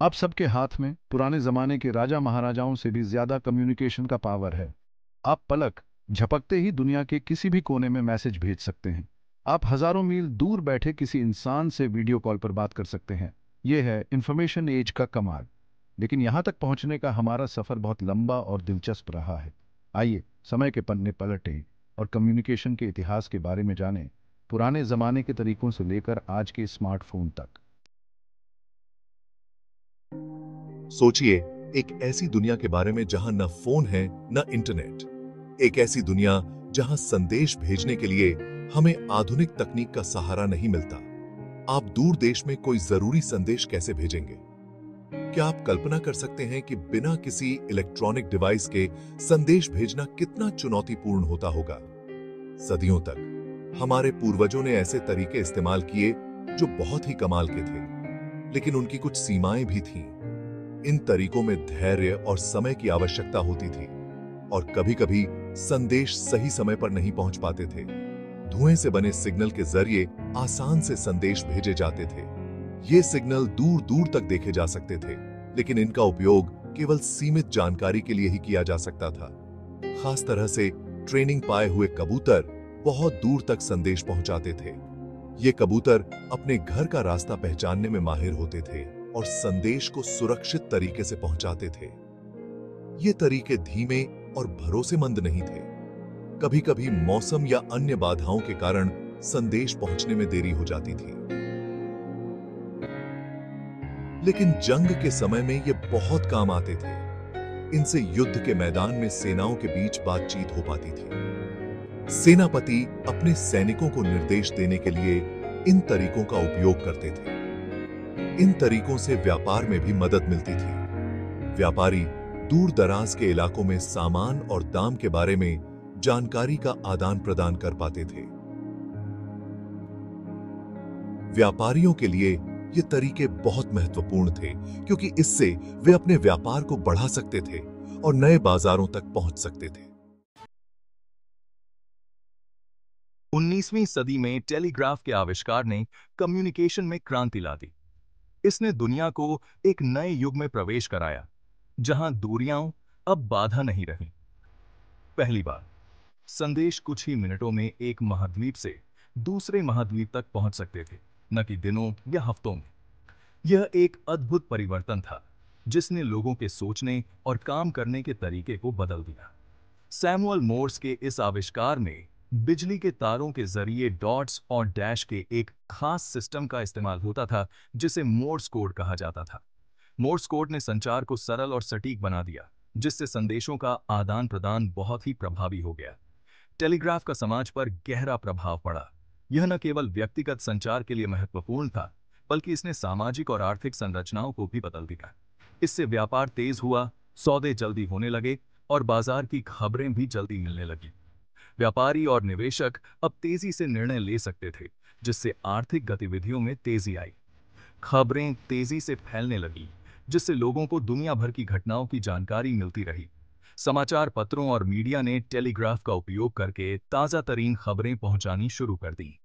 आप सबके हाथ में पुराने जमाने के राजा महाराजाओं से भी ज्यादा कम्युनिकेशन का पावर है। आप पलक झपकते ही दुनिया के किसी भी कोने में मैसेज भेज सकते हैं। आप हजारों मील दूर बैठे किसी इंसान से वीडियो कॉल पर बात कर सकते हैं। यह है इंफॉर्मेशन एज का कमाल। लेकिन यहाँ तक पहुँचने का हमारा सफर बहुत लंबा और दिलचस्प रहा है। आइए समय के पन्ने पलटें और कम्युनिकेशन के इतिहास के बारे में जानें, पुराने जमाने के तरीकों से लेकर आज के स्मार्टफोन तक। सोचिए, एक ऐसी दुनिया के बारे में जहां न फोन है न इंटरनेट। एक ऐसी दुनिया जहां संदेश भेजने के लिए हमें आधुनिक तकनीक का सहारा नहीं मिलता। आप दूर देश में कोई जरूरी संदेश कैसे भेजेंगे? क्या आप कल्पना कर सकते हैं कि बिना किसी इलेक्ट्रॉनिक डिवाइस के संदेश भेजना कितना चुनौतीपूर्ण होता होगा? सदियों तक हमारे पूर्वजों ने ऐसे तरीके इस्तेमाल किए जो बहुत ही कमाल के थे, लेकिन उनकी कुछ सीमाएं भी थीं। इन तरीकों में धैर्य और समय की आवश्यकता होती थी, और कभी-कभी संदेश सही समय पर नहीं पहुंच पाते थे। धुएं से बने सिग्नल के जरिए आसान से संदेश भेजे जाते थे। ये सिग्नल दूर दूर तक देखे जा सकते थे, लेकिन इनका उपयोग केवल सीमित जानकारी के लिए ही किया जा सकता था। खास तरह से ट्रेनिंग पाए हुए कबूतर बहुत दूर तक संदेश पहुंचाते थे। ये कबूतर अपने घर का रास्ता पहचानने में माहिर होते थे और संदेश को सुरक्षित तरीके से पहुंचाते थे। ये तरीके धीमे और भरोसेमंद नहीं थे। कभी-कभी मौसम या अन्य बाधाओं के कारण संदेश पहुंचने में देरी हो जाती थी। लेकिन जंग के समय में ये बहुत काम आते थे। इनसे युद्ध के मैदान में सेनाओं के बीच बातचीत हो पाती थी। सेनापति अपने सैनिकों को निर्देश देने के लिए इन तरीकों का उपयोग करते थे। इन तरीकों से व्यापार में भी मदद मिलती थी। व्यापारी दूर दराज के इलाकों में सामान और दाम के बारे में जानकारी का आदान प्रदान कर पाते थे। व्यापारियों के लिए ये तरीके बहुत महत्वपूर्ण थे, क्योंकि इससे वे अपने व्यापार को बढ़ा सकते थे और नए बाजारों तक पहुंच सकते थे। 19वीं सदी में टेलीग्राफ के आविष्कार ने कम्युनिकेशन में क्रांति ला दी। इसने दुनिया को एक नए युग में प्रवेश कराया, जहां दूरियां अब बाधा नहीं रहीं। पहली बार संदेश कुछ ही मिनटों में एक महाद्वीप से दूसरे महाद्वीप तक पहुंच सकते थे, न कि दिनों या हफ्तों में। यह एक अद्भुत परिवर्तन था, जिसने लोगों के सोचने और काम करने के तरीके को बदल दिया। सैमुअल मोर्स के इस आविष्कार में बिजली के तारों के जरिए डॉट्स और डैश के एक खास सिस्टम का इस्तेमाल होता था, जिसे मोर्स कोड कहा जाता था। मोर्स कोड ने संचार को सरल और सटीक बना दिया, जिससे संदेशों का आदान प्रदान बहुत ही प्रभावी हो गया। टेलीग्राफ का समाज पर गहरा प्रभाव पड़ा। यह न केवल व्यक्तिगत संचार के लिए महत्वपूर्ण था, बल्कि इसने सामाजिक और आर्थिक संरचनाओं को भी बदल दिया। इससे व्यापार तेज हुआ, सौदे जल्दी होने लगे और बाजार की खबरें भी जल्दी मिलने लगी। व्यापारी और निवेशक अब तेजी से निर्णय ले सकते थे, जिससे आर्थिक गतिविधियों में तेजी आई। खबरें तेजी से फैलने लगी, जिससे लोगों को दुनिया भर की घटनाओं की जानकारी मिलती रही। समाचार पत्रों और मीडिया ने टेलीग्राफ का उपयोग करके ताजा तरीन खबरें पहुंचानी शुरू कर दी।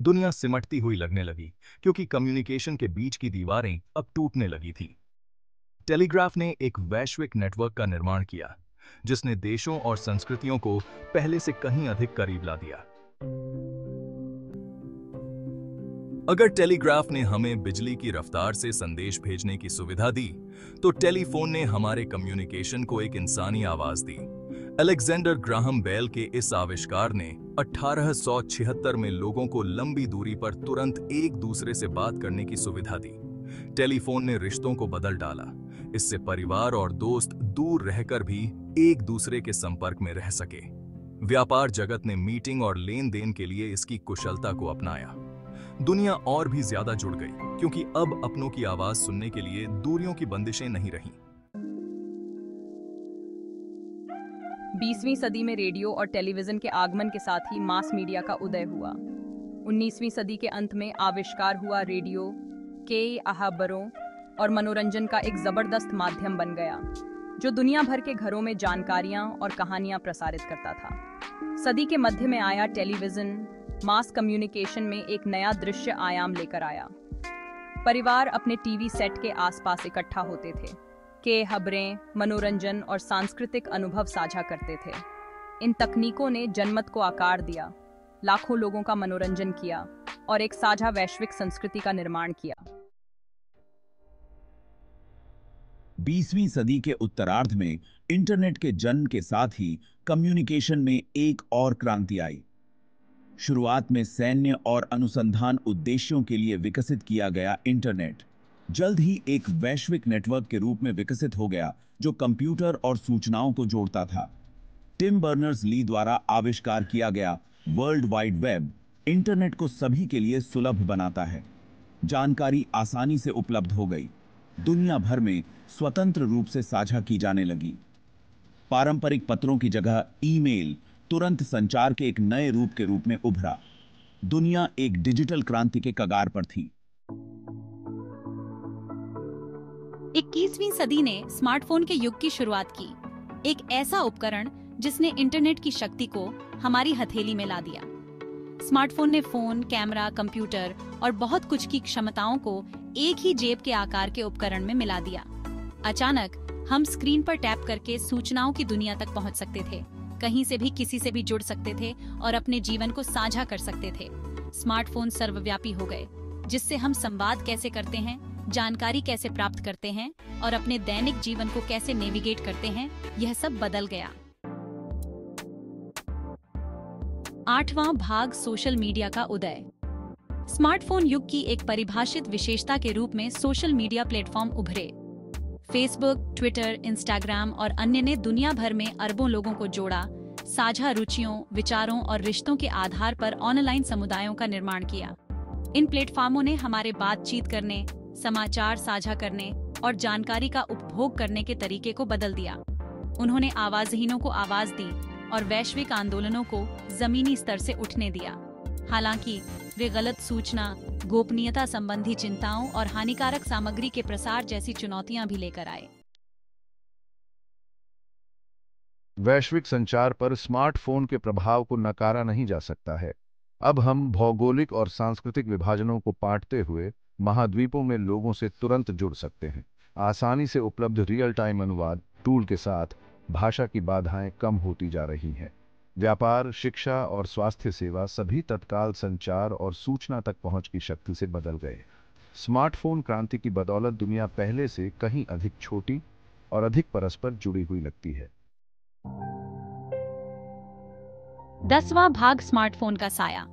दुनिया सिमटती हुई लगने लगी, क्योंकि कम्युनिकेशन के बीच की दीवारें अब टूटने लगी थी। टेलीग्राफ ने एक वैश्विक नेटवर्क का निर्माण किया, जिसने देशों और संस्कृतियों को पहले से कहीं अधिक करीब ला दिया। अगर टेलीग्राफ ने हमें बिजली की रफ्तार से संदेश भेजने की सुविधा दी, तो टेलीफोन ने हमारे कम्युनिकेशन को एक इंसानी आवाज दी। अलेक्जेंडर ग्राहम बेल के इस आविष्कार ने 1876 में लोगों को लंबी दूरी पर तुरंत एक दूसरे से बात करने की सुविधा दी। टेलीफोन ने रिश्तों को बदल डाला। इससे परिवार और दोस्त दूर रहकर भी एक दूसरे के संपर्क में रह सके। व्यापार जगत ने मीटिंग और लेन देन के लिए इसकी कुशलता को अपनाया। दुनिया और भी ज्यादा जुड़ गई, क्योंकि अब अपनों की आवाज सुनने के लिए दूरियों की बंदिशें नहीं रहीं। 20वीं सदी में रेडियो और टेलीविजन के आगमन के साथ ही मास मीडिया का उदय हुआ। 19वीं सदी के अंत में आविष्कार हुआ रेडियो के खबरों और मनोरंजन का एक जबरदस्त माध्यम बन गया, जो दुनिया भर के घरों में जानकारियां और कहानियां प्रसारित करता था। सदी के मध्य में आया टेलीविजन मास कम्युनिकेशन में एक नया दृश्य आयाम लेकर आया। परिवार अपने टीवी सेट के आसपास इकट्ठा होते थे, के खबरें, मनोरंजन और सांस्कृतिक अनुभव साझा करते थे। इन तकनीकों ने जनमत को आकार दिया, लाखों लोगों का मनोरंजन किया और एक साझा वैश्विक संस्कृति का निर्माण किया। 20वीं सदी के उत्तरार्ध में इंटरनेट के जन्म के साथ ही कम्युनिकेशन में एक और क्रांति आई। शुरुआत में सैन्य और अनुसंधान उद्देश्यों के लिए विकसित किया गया इंटरनेट जल्द ही एक वैश्विक नेटवर्क के रूप में विकसित हो गया, जो कंप्यूटर और सूचनाओं को जोड़ता था। टिम बर्नर्स-ली द्वारा आविष्कार किया गया वर्ल्ड वाइड वेब इंटरनेट को सभी के लिए सुलभ बनाता है। जानकारी आसानी से उपलब्ध हो गई, दुनिया भर में स्वतंत्र रूप से साझा की जाने लगी। पारंपरिक पत्रों की जगह ईमेल तुरंत संचार के एक नए रूप के रूप में उभरा। दुनिया एक डिजिटल क्रांति के कगार पर थी। 21वीं सदी ने स्मार्टफोन के युग की शुरुआत की, एक ऐसा उपकरण जिसने इंटरनेट की शक्ति को हमारी हथेली में ला दिया। स्मार्टफोन ने फोन, कैमरा, कंप्यूटर और बहुत कुछ की क्षमताओं को एक ही जेब के आकार के उपकरण में मिला दिया। अचानक हम स्क्रीन पर टैप करके सूचनाओं की दुनिया तक पहुंच सकते थे, कहीं से भी किसी से भी जुड़ सकते थे और अपने जीवन को साझा कर सकते थे। स्मार्टफोन सर्वव्यापी हो गए, जिससे हम संवाद कैसे करते हैं, जानकारी कैसे प्राप्त करते हैं और अपने दैनिक जीवन को कैसे नेविगेट करते हैं, यह सब बदल गया। 8वां भाग, सोशल मीडिया का उदय। स्मार्टफोन युग की एक परिभाषित विशेषता के रूप में सोशल मीडिया प्लेटफॉर्म उभरे। फेसबुक, ट्विटर, इंस्टाग्राम और अन्य ने दुनिया भर में अरबों लोगों को जोड़ा, साझा रुचियों, विचारों और रिश्तों के आधार पर ऑनलाइन समुदायों का निर्माण किया। इन प्लेटफॉर्मों ने हमारे बातचीत करने, समाचार साझा करने और जानकारी का उपभोग करने के तरीके को बदल दिया। उन्होंने आवाजहीनों को आवाज दी और वैश्विक आंदोलनों को जमीनी स्तर से उठने दिया। हालांकि वे गलत सूचना, गोपनीयता संबंधी चिंताओं और हानिकारक सामग्री के प्रसार जैसी चुनौतियां भी लेकर आए। वैश्विक संचार पर स्मार्टफोन के प्रभाव को नकारा नहीं जा सकता है। अब हम भौगोलिक और सांस्कृतिक विभाजनों को पाटते हुए महाद्वीपों में लोगों से तुरंत जुड़ सकते हैं। आसानी से उपलब्ध रियल टाइम अनुवाद टूल के साथ भाषा की बाधाएं कम होती जा रही हैं। व्यापार, शिक्षा और स्वास्थ्य सेवा सभी तत्काल संचार और सूचना तक पहुंच की शक्ति से बदल गए। स्मार्टफोन क्रांति की बदौलत दुनिया पहले से कहीं अधिक छोटी और अधिक परस्पर जुड़ी हुई लगती है। 10वां भाग, स्मार्टफोन का साया।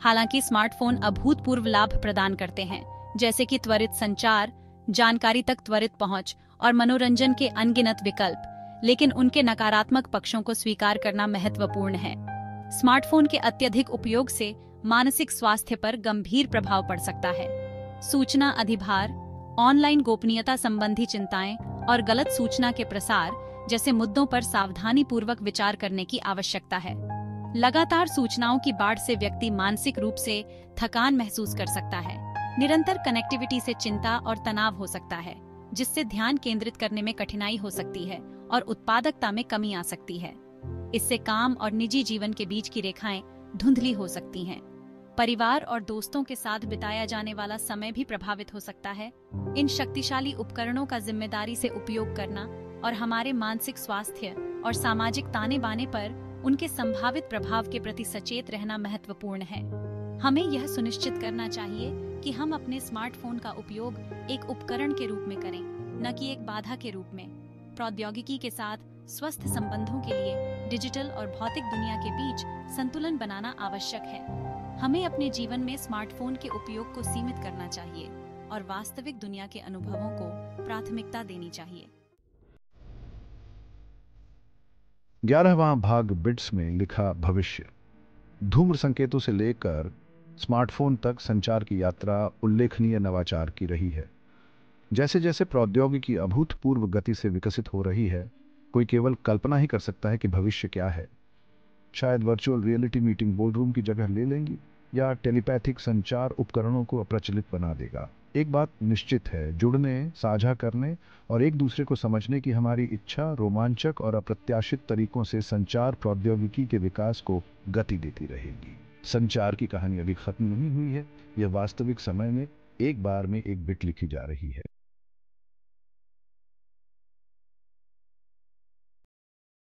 हालांकि स्मार्टफोन अभूतपूर्व लाभ प्रदान करते हैं, जैसे कि त्वरित संचार, जानकारी तक त्वरित पहुंच और मनोरंजन के अनगिनत विकल्प, लेकिन उनके नकारात्मक पक्षों को स्वीकार करना महत्वपूर्ण है। स्मार्टफोन के अत्यधिक उपयोग से मानसिक स्वास्थ्य पर गंभीर प्रभाव पड़ सकता है। सूचना अधिभार, ऑनलाइन गोपनीयता संबंधी चिंताएं और गलत सूचना के प्रसार जैसे मुद्दों पर सावधानी पूर्वक विचार करने की आवश्यकता है। लगातार सूचनाओं की बाढ़ से व्यक्ति मानसिक रूप से थकान महसूस कर सकता है। निरंतर कनेक्टिविटी से चिंता और तनाव हो सकता है, जिससे ध्यान केंद्रित करने में कठिनाई हो सकती है और उत्पादकता में कमी आ सकती है। इससे काम और निजी जीवन के बीच की रेखाएं धुंधली हो सकती हैं। परिवार और दोस्तों के साथ बिताया जाने वाला समय भी प्रभावित हो सकता है। इन शक्तिशाली उपकरणों का जिम्मेदारी से उपयोग करना और हमारे मानसिक स्वास्थ्य और सामाजिक ताने बाने पर उनके संभावित प्रभाव के प्रति सचेत रहना महत्वपूर्ण है। हमें यह सुनिश्चित करना चाहिए कि हम अपने स्मार्टफोन का उपयोग एक उपकरण के रूप में करें, न कि एक बाधा के रूप में। प्रौद्योगिकी के साथ स्वस्थ संबंधों के लिए डिजिटल और भौतिक दुनिया के बीच संतुलन बनाना आवश्यक है। हमें अपने जीवन में स्मार्टफोन के उपयोग को सीमित करना चाहिए और वास्तविक दुनिया के अनुभवों को प्राथमिकता देनी चाहिए। 11वां भाग, बिट्स में लिखा भविष्य। धूम्र संकेतों से लेकर स्मार्टफोन तक संचार की यात्रा उल्लेखनीय नवाचार की रही है। जैसे जैसे प्रौद्योगिकी अभूतपूर्व गति से विकसित हो रही है, कोई केवल कल्पना ही कर सकता है कि भविष्य क्या है। शायद वर्चुअल रियलिटी मीटिंग बोर्डरूम की जगह ले लेंगी या टेलीपैथिक संचार उपकरणों को अप्रचलित बना देगा। एक बात निश्चित है, जुड़ने, साझा करने और एक दूसरे को समझने की हमारी इच्छा रोमांचक और अप्रत्याशित तरीकों से संचार प्रौद्योगिकी के विकास को गति देती रहेगी। संचार की कहानी अभी खत्म नहीं हुई है। यह वास्तविक समय में एक बार में एक बिट लिखी जा रही है।